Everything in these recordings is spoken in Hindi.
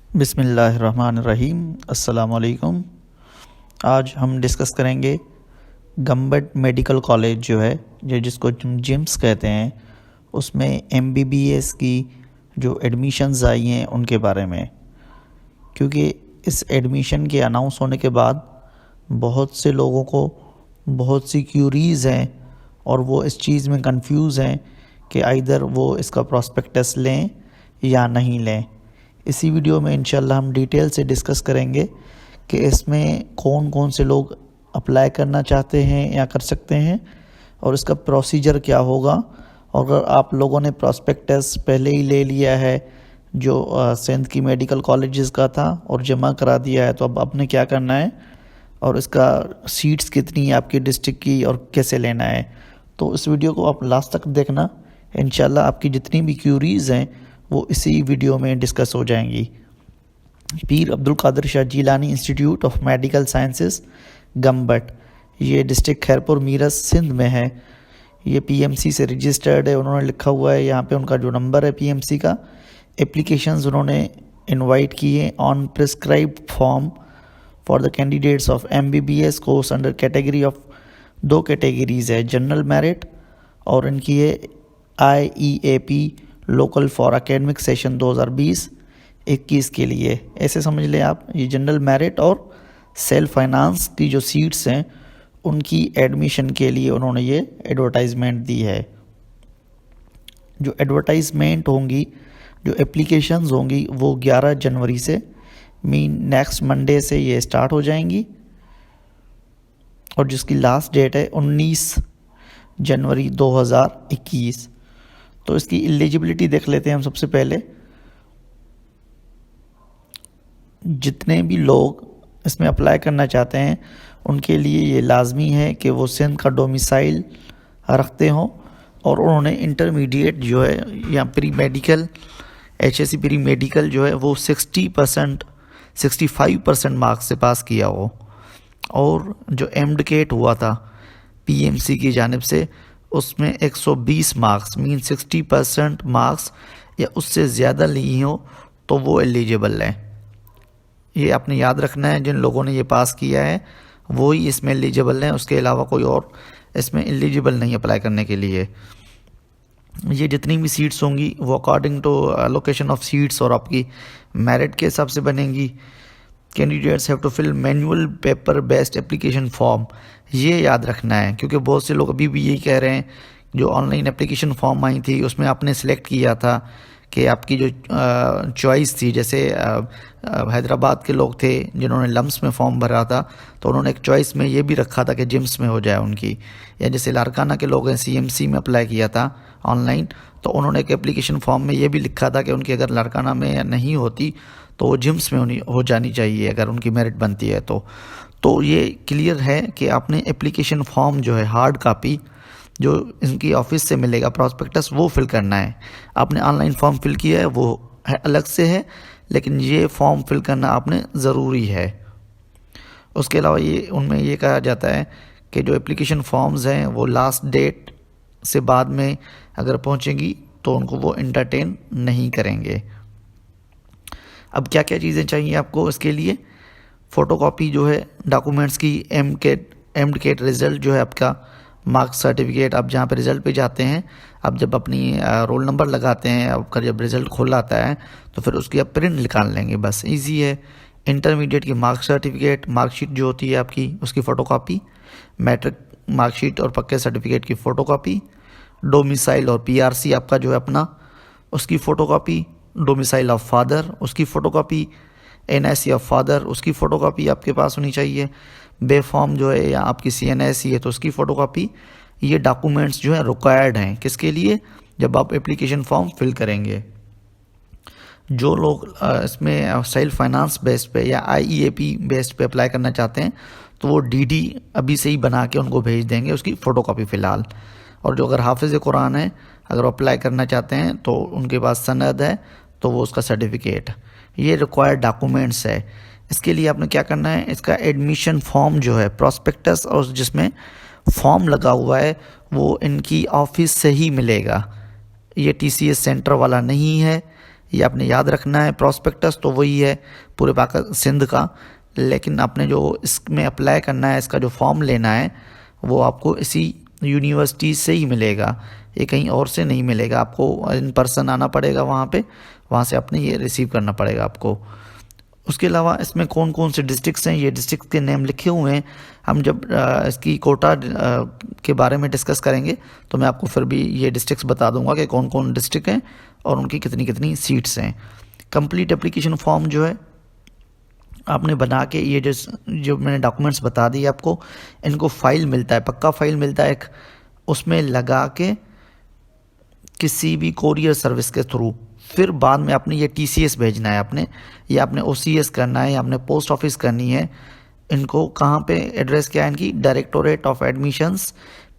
बिस्मिल्लाहिर्रहमानिर्रहीम। अस्सलाम वालेकुम। आज हम डिस्कस करेंगे गम्बट मेडिकल कॉलेज जो है, जो जिसको जिम्स कहते हैं, उसमें एमबीबीएस की जो एडमिशन्स आई हैं उनके बारे में। क्योंकि इस एडमिशन के अनाउंस होने के बाद बहुत से लोगों को बहुत सी क्यूरीज़ हैं और वो इस चीज़ में कंफ्यूज हैं कि आइदर वो इसका प्रॉस्पेक्टस लें या नहीं लें। इसी वीडियो में इंशाल्लाह हम डिटेल से डिस्कस करेंगे कि इसमें कौन कौन से लोग अप्लाई करना चाहते हैं या कर सकते हैं और इसका प्रोसीजर क्या होगा। और अगर आप लोगों ने प्रॉस्पेक्टस पहले ही ले लिया है जो सिंध की मेडिकल कॉलेजेस का था और जमा करा दिया है, तो अब आपने क्या करना है और इसका सीट्स कितनी है आपकी डिस्ट्रिक्ट की और कैसे लेना है। तो इस वीडियो को आप लास्ट तक देखना, इंशाल्लाह आपकी जितनी भी क्यूरीज़ हैं वो इसी वीडियो में डिस्कस हो जाएंगी। Pir Abdul Qadir Shah Jilani institute of medical sciences Gambat, ये डिस्ट्रिक्ट खैरपुर मीरठ सिंध में है। ये पीएमसी से रजिस्टर्ड है। उन्होंने लिखा हुआ है यहाँ पे उनका जो नंबर है पीएमसी का। एप्लीकेशंस उन्होंने इनवाइट किए on prescribed form for the candidates of MBBS course under category of, दो कैटेगरीज है, जनरल मेरिट और इनकी है IEAP local for academic session 2020-21 के लिए। ऐसे समझ लें आप, ये जनरल मेरिट और सेल्फ फाइनेंस की जो सीट्स हैं उनकी एडमिशन के लिए उन्होंने ये एडवर्टाइजमेंट दी है। जो एडवर्टाइजमेंट होंगी, जो एप्लीकेशंस होंगी वो 11 जनवरी से, मीन नेक्स्ट मंडे से ये स्टार्ट हो जाएंगी और जिसकी लास्ट डेट है 19 जनवरी 2021। तो इसकी एलिजिबिलिटी देख लेते हैं हम सबसे पहले। जितने भी लोग इसमें अप्लाई करना चाहते हैं उनके लिए ये लाजमी है कि वो सिंध का डोमिसाइल रखते हों और उन्होंने इंटरमीडिएट जो है या pre medical, HSC pre medical जो है वो 65% मार्क्स से पास किया हो। और जो एमडकेट हुआ था पीएमसी की जानिब से उसमें 120 मार्क्स मीन 60% मार्क्स या उससे ज़्यादा ली हो तो वो एलिजिबल है। ये आपने याद रखना है, जिन लोगों ने ये पास किया है वो ही इसमें एलिजिबल हैं, उसके अलावा कोई और इसमें एलिजिबल नहीं अप्लाई करने के लिए। ये जितनी भी सीट्स होंगी वो according to location of seats और आपकी मेरिट के हिसाब से बनेंगी। Candidates have to fill manual paper based application form, ये याद रखना है क्योंकि बहुत से लोग अभी भी यही कह रहे हैं जो ऑनलाइन एप्लीकेशन फॉर्म आई थी उसमें आपने सेलेक्ट किया था कि आपकी जो चॉइस थी, जैसे हैदराबाद के लोग थे जिन्होंने लम्स में फॉर्म भरा था तो उन्होंने एक चॉइस में ये भी रखा था कि जिम्स में हो जाए उनकी, या जैसे लारकाना के लोग हैं CMC में अप्लाई किया था ऑनलाइन तो उन्होंने एक एप्लीकेशन फॉर्म में ये भी लिखा था कि उनकी अगर लारकाना में नहीं होती तो वो जिम्स में हो जानी चाहिए अगर उनकी मेरिट बनती है तो ये क्लियर है कि आपने एप्लीकेशन फॉर्म जो है हार्ड कापी जो इनकी ऑफिस से मिलेगा प्रॉस्पेक्टस वो फिल करना है। आपने ऑनलाइन फॉर्म फिल किया है वो है अलग से है, लेकिन ये फॉर्म फिल करना आपने ज़रूरी है। उसके अलावा ये उनमें ये कहा जाता है कि जो एप्लीकेशन फॉर्म्स हैं वो लास्ट डेट से बाद में अगर पहुंचेंगी तो उनको वो एंटरटेन नहीं करेंगे। अब क्या क्या चीज़ें चाहिए आपको इसके लिए? फ़ोटोकॉपी जो है डॉक्यूमेंट्स की, एमडकेट रिज़ल्ट जो है आपका, मार्क्स सर्टिफिकेट। आप जहाँ पे रिज़ल्ट पे जाते हैं, आप जब अपनी रोल नंबर लगाते हैं, आपका जब रिज़ल्ट खुल आता है तो फिर उसकी आप प्रिंट निकाल लेंगे, बस इजी है। इंटरमीडिएट की मार्क्स सर्टिफिकेट, मार्कशीट जो होती है आपकी उसकी फ़ोटोकॉपी, मैट्रिक मार्कशीट और पक्के सर्टिफिकेट की फ़ोटोकॉपी, डोमिसाइल और PRC आपका जो है अपना उसकी फ़ोटोकॉपी, डोमिसाइल ऑफ फादर उसकी फ़ोटोकॉपी, NIC ऑफ फादर उसकी फ़ोटोकॉपी आपके पास होनी चाहिए। बे फॉर्म जो है या आपकी CNIC है तो उसकी फ़ोटोकॉपी। ये डॉक्यूमेंट्स जो है रिक्वायर्ड हैं किसके लिए? जब आप एप्लीकेशन फॉर्म फिल करेंगे। जो लोग इसमें सेल्फ फाइनेंस बेस्ड पे या IEAP बेस्ड पे अप्लाई करना चाहते हैं तो वो DD अभी से ही बना के उनको भेज देंगे उसकी फ़ोटोकॉपी फ़िलहाल। और जो अगर हाफिज़ कुरान है, अगर वो अप्लाई करना चाहते हैं तो उनके पास सनद है तो वो उसका सर्टिफिकेट, ये रिक्वायर्ड डॉक्यूमेंट्स है। इसके लिए आपने क्या करना है, इसका एडमिशन फॉर्म जो है प्रॉस्पेक्टस और जिसमें फॉर्म लगा हुआ है वो इनकी ऑफिस से ही मिलेगा। ये TCS सेंटर वाला नहीं है, ये आपने याद रखना है। प्रॉस्पेक्टस तो वही है पूरे पाकिस्तान सिंध का, लेकिन आपने जो इसमें अप्लाई करना है, इसका जो फॉर्म लेना है वो आपको इसी यूनिवर्सिटी से ही मिलेगा, ये कहीं और से नहीं मिलेगा। आपको इन पर्सन आना पड़ेगा वहाँ पे, वहाँ से आपने ये रिसीव करना पड़ेगा आपको। उसके अलावा इसमें कौन कौन से डिस्ट्रिक्ट्स हैं, ये डिस्ट्रिक्ट के नेम लिखे हुए हैं। हम जब इसकी कोटा के बारे में डिस्कस करेंगे तो मैं आपको फिर भी ये डिस्ट्रिक्ट्स बता दूंगा कि कौन कौन डिस्ट्रिक्ट हैं और उनकी कितनी कितनी सीट्स हैं। कंप्लीट एप्लीकेशन फॉर्म जो है आपने बना के, ये जो मैंने डॉक्यूमेंट्स बता दिए आपको, इनको फाइल मिलता है, पक्का फाइल मिलता है एक, उसमें लगा के किसी भी कोरियर सर्विस के थ्रू फिर बाद में आपने ये TCS भेजना है, आपने या आपने OCS करना है या आपने पोस्ट ऑफिस करनी है। इनको कहाँ पे एड्रेस क्या है इनकी, directorate of admissions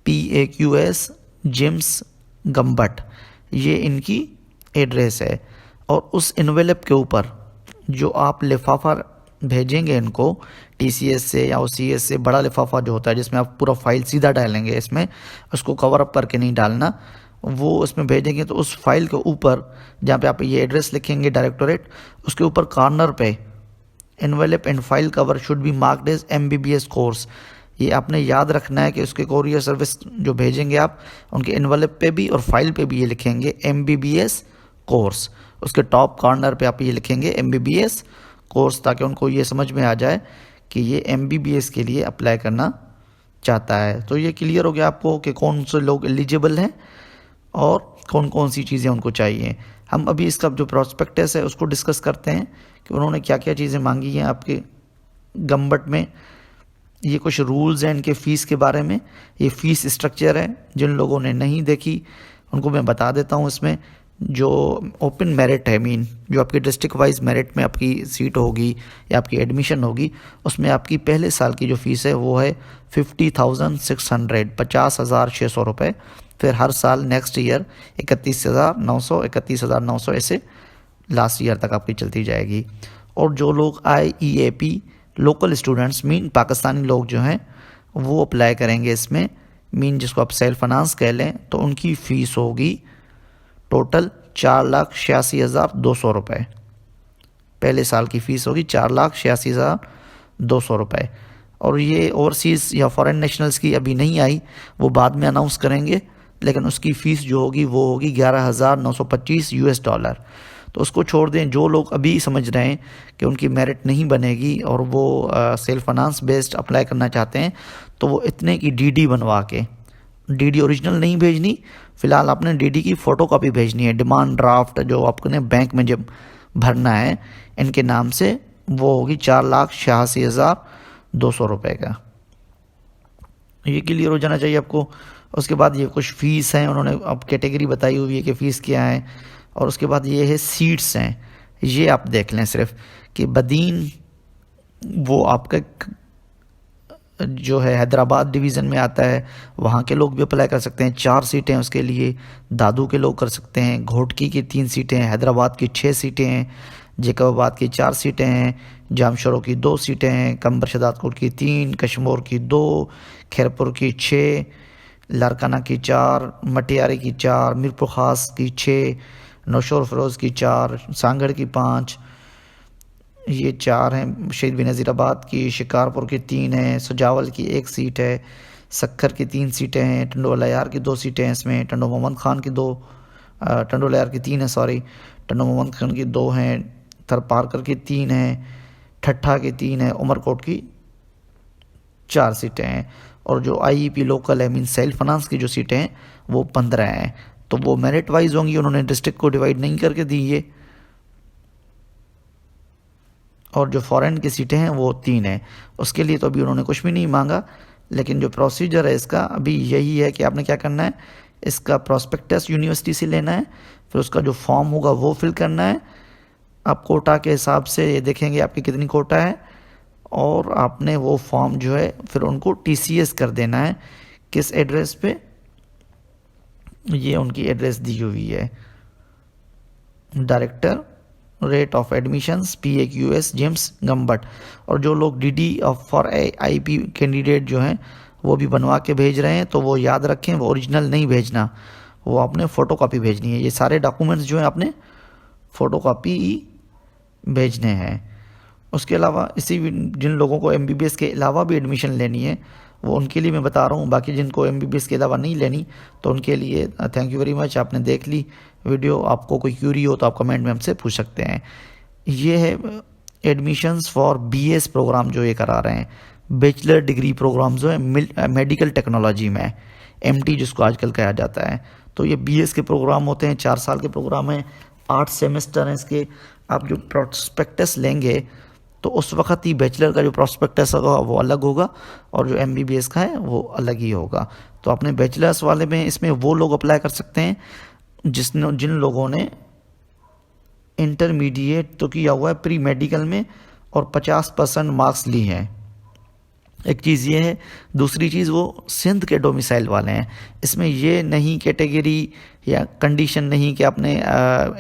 PAQS GIMS Gambat, ये इनकी एड्रेस है। और उस इन्वेलप के ऊपर जो आप लिफाफा भेजेंगे इनको TCS से या OCS से, बड़ा लिफाफा जो होता है जिसमें आप पूरा फाइल सीधा डालेंगे, इसमें उसको कवर अप करके नहीं डालना, वो उसमें भेजेंगे तो उस फाइल के ऊपर जहाँ पे आप ये एड्रेस लिखेंगे डायरेक्टोरेट, उसके ऊपर कॉर्नर पे envelope and file cover should be marked as MBBS course. ये आपने याद रखना है कि उसके कोरियर सर्विस जो भेजेंगे आप, उनके एनवेलप पे भी और फाइल पे भी ये लिखेंगे MBBS कोर्स। उसके टॉप कॉर्नर पे आप ये लिखेंगे MBBS कोर्स, ताकि उनको ये समझ में आ जाए कि ये MBBS के लिए अप्लाई करना चाहता है। तो ये क्लियर हो गया आपको कि कौन से लोग एलिजिबल हैं और कौन कौन सी चीज़ें उनको चाहिए। हम अभी इसका जो प्रॉस्पेक्टस है उसको डिस्कस करते हैं कि उन्होंने क्या क्या चीज़ें मांगी हैं आपके गम्बट में। ये कुछ रूल्स हैं इनके फ़ीस के बारे में, ये फ़ीस स्ट्रक्चर है, जिन लोगों ने नहीं देखी उनको मैं बता देता हूँ। इसमें जो ओपन मेरिट है, मीन जो आपकी डिस्ट्रिक्ट वाइज मेरिट में आपकी सीट होगी या आपकी एडमिशन होगी, उसमें आपकी पहले साल की जो फ़ीस है वो है 50,600, 50,600 रुपये। फिर हर साल नेक्स्ट ईयर 31,900, 31,900 ऐसे लास्ट ईयर तक आपकी चलती जाएगी। और जो लोग IEAP local students, mean Pakistani लोग जो हैं वो अप्लाई करेंगे इसमें, मीन जिसको आप सेल्फ फाइनेंस कह लें, तो उनकी फ़ीस होगी टोटल 4,86,200 रुपये। पहले साल की फ़ीस होगी 4,86,200 रुपये। और ये ओवरसीज़ या फॉरेन नेशनल्स की अभी नहीं आई, वो बाद में अनाउंस करेंगे, लेकिन उसकी फ़ीस जो होगी वो होगी $11,925 US। तो उसको छोड़ दें। जो लोग अभी समझ रहे हैं कि उनकी मेरिट नहीं बनेगी और वो सेल्फ फाइनेंस बेस्ड अप्लाई करना चाहते हैं, तो वो इतने की DD बनवा के, DD ओरिजिनल नहीं भेजनी, फ़िलहाल आपने DD की फ़ोटोकॉपी भेजनी है। डिमांड ड्राफ्ट जो आपने बैंक में जब भरना है इनके नाम से, वो होगी 4,86,200 रुपये का। ये क्लियर हो जाना चाहिए आपको। उसके बाद ये कुछ फ़ीस हैं, उन्होंने अब कैटेगरी बताई हुई है कि फ़ीस क्या है। और उसके बाद ये है सीट्स हैं, ये आप देख लें सिर्फ कि बदीन वो आपका जो है हैदराबाद डिवीज़न में आता है, वहाँ के लोग भी अप्लाई कर सकते हैं। 4 सीटें उसके लिए, दादू के लोग कर सकते हैं। घोटकी की 3 सीटें, हैदराबाद की 6 सीटें हैं, जैकबाबाद की 4 सीटें हैं, जामशोरों की 2 सीटें हैं, कंबर शदादकोट की 3, कश्मीर की 2, खैरपुर की 6, लारकाना की 4, मटियारी की 4, मीरपुर ख़ास की 6, नौशोर फरोज़ की 4, सांगड़ की 5, ये 4 हैं। शहीद बेनज़ीराबाद की, शिकारपुर की 3 है, सुजावल की 1 सीट है, सक्खर की 3 सीटें हैं, टंडोलायार की 2 सीटें हैं, इसमें टंडो मोहम्मद खान की 2, टंडोलायार की 3 है, सॉरी, टंडो मोहम्मद खान की 2 हैं, थरपारकर की 3 है, ठट्ठा की 3 है, उमरकोट की 4 सीटें हैं। और जो IEP लोकल है, मीन सेल्फ फाइनेंस की जो सीटें हैं वो 15 हैं। तो वो मेरिट वाइज होंगी, उन्होंने डिस्ट्रिक्ट को डिवाइड नहीं करके दी ये। और जो फॉरेन की सीटें हैं वो 3 हैं। उसके लिए तो अभी उन्होंने कुछ भी नहीं मांगा, लेकिन जो प्रोसीजर है इसका अभी यही है कि आपने क्या करना है, इसका प्रॉस्पेक्टस यूनिवर्सिटी से लेना है, फिर उसका जो फॉर्म होगा वो फिल करना है। आप कोटा के हिसाब से ये देखेंगे आपकी कितनी कोटा है, और आपने वो फॉर्म जो है फिर उनको TCS कर देना है। किस एड्रेस पे, ये उनकी एड्रेस दी हुई है, directorate of admissions PAQS GIMS Gambat. और जो लोग DD फॉर IP कैंडिडेट जो हैं वो भी बनवा के भेज रहे हैं, तो वो याद रखें, वो ओरिजिनल नहीं भेजना, वो आपने फ़ोटोकॉपी भेजनी है। ये सारे डॉक्यूमेंट्स जो हैं आपने फ़ोटोकॉपी भेजने हैं। उसके अलावा जिन लोगों को MBBS के अलावा भी एडमिशन लेनी है वो उनके लिए मैं बता रहा हूँ। बाकी जिनको MBBS के अलावा नहीं लेनी तो उनके लिए थैंक यू वेरी मच, आपने देख ली वीडियो। आपको कोई क्यूरी हो तो आप कमेंट में हमसे पूछ सकते हैं। ये है एडमिशन्स फॉर BS प्रोग्राम जो ये करा रहे हैं, बैचलर डिग्री प्रोग्राम जो है मेडिकल टेक्नोलॉजी में, MT जिसको आजकल कहा जाता है। तो ये BS के प्रोग्राम होते हैं, 4 साल के प्रोग्राम हैं, 8 सेमेस्टर हैं इसके। आप जो प्रोस्पेक्टस लेंगे तो उस वक्त ही बैचलर का जो प्रोस्पेक्टस होगा वो अलग होगा और जो MBBS का है वो अलग ही होगा। तो आपने बैचलर्स वाले में इसमें वो लोग अप्लाई कर सकते हैं जिन लोगों ने इंटरमीडिएट तो किया हुआ है प्री मेडिकल में और 50% मार्क्स ली हैं। एक चीज़ ये है। दूसरी चीज़ वो सिंध के डोमिसाइल वाले हैं। इसमें ये नहीं कैटेगरी या कंडीशन नहीं कि आपने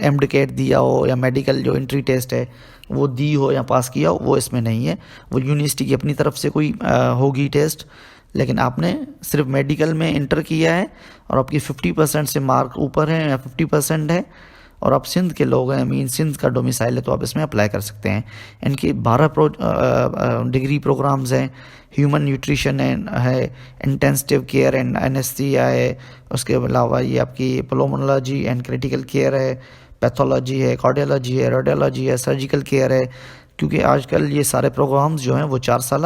MDCAT दिया हो या मेडिकल जो एंट्री टेस्ट है वो दी हो या पास किया हो, वो इसमें नहीं है। वो यूनिवर्सिटी की अपनी तरफ से कोई होगी टेस्ट, लेकिन आपने सिर्फ मेडिकल में इंटर किया है और आपकी 50% से मार्क ऊपर है या 50% है और आप सिंध के लोग हैं, मीन सिंध का डोमिसाइल है, तो आप इसमें अप्लाई कर सकते हैं। इनके 12 डिग्री प्रोग्राम्स हैं। ह्यूमन न्यूट्रिशन है, इंटेंसिव केयर एंड एनेस्थीसिया है। उसके अलावा ये आपकी पल्मोनोलॉजी एंड क्रिटिकल केयर है, पैथोलॉजी है, कार्डियोलॉजी है, रेडियोलॉजी है, सर्जिकल केयर है। क्योंकि आजकल ये सारे प्रोग्राम्स जो हैं वो 4 साल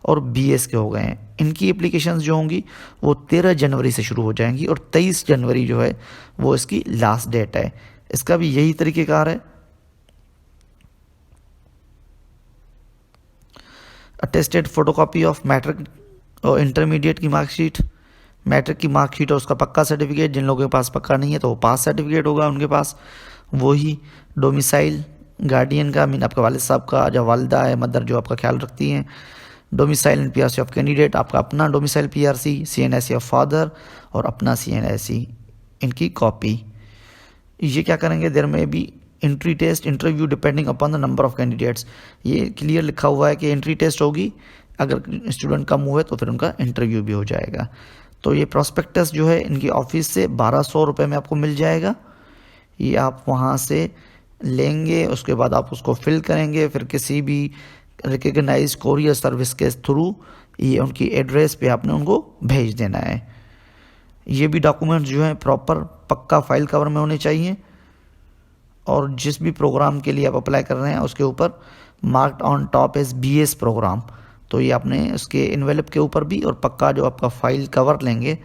और BS के हो गए हैं। इनकी एप्लीकेशंस जो होंगी वो 13 जनवरी से शुरू हो जाएंगी और 23 जनवरी जो है वो इसकी लास्ट डेट है। इसका भी यही तरीक़ेकार है। अटेस्टेड फोटोकॉपी ऑफ मैट्रिक और इंटरमीडिएट की मार्कशीट, मैट्रिक की मार्कशीट और उसका पक्का सर्टिफिकेट। जिन लोगों के पास पक्का नहीं है तो वो पास सर्टिफिकेट होगा उनके पास। वही डोमिसाइल गार्डियन का, मीन आपके वालिद साहब का, जो वालिदा है मदर जो आपका ख्याल रखती हैं। Domicile and PRC of candidate, आपका अपना domicile PRC, CNSE of father और अपना CNSE, इनकी कॉपी। ये क्या करेंगे, देयर में भी entry test interview depending upon the number of candidates. ये क्लियर लिखा हुआ है कि एंट्री टेस्ट होगी, अगर स्टूडेंट कम हुए तो फिर उनका इंटरव्यू भी हो जाएगा। तो ये प्रोस्पेक्टस जो है इनकी ऑफिस से 1200 रुपये में आपको मिल जाएगा। ये आप वहाँ से लेंगे, उसके बाद आप उसको फिल करेंगे, फिर किसी भी रिकग्नाइज कोरियर सर्विस के थ्रू ये उनकी एड्रेस पे आपने उनको भेज देना है। ये भी डॉक्यूमेंट्स जो हैं प्रॉपर पक्का फाइल कवर में होने चाहिए और जिस भी प्रोग्राम के लिए आप अप्लाई कर रहे हैं उसके ऊपर marked on top as BS programme. तो ये आपने उसके इन्वेलप के ऊपर भी और पक्का जो आपका फाइल कवर लेंगे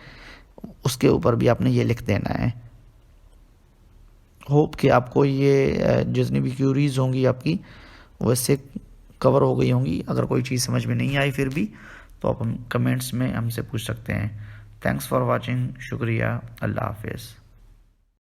उसके ऊपर भी आपने ये लिख देना है। होप कि आपको ये जितनी भी क्यूरीज होंगी आपकी वैसे कवर हो गई होंगी। अगर कोई चीज़ समझ में नहीं आई फिर भी तो आप हम कमेंट्स में हमसे पूछ सकते हैं। थैंक्स फॉर वॉचिंग, शुक्रिया, अल्लाह हाफिज़।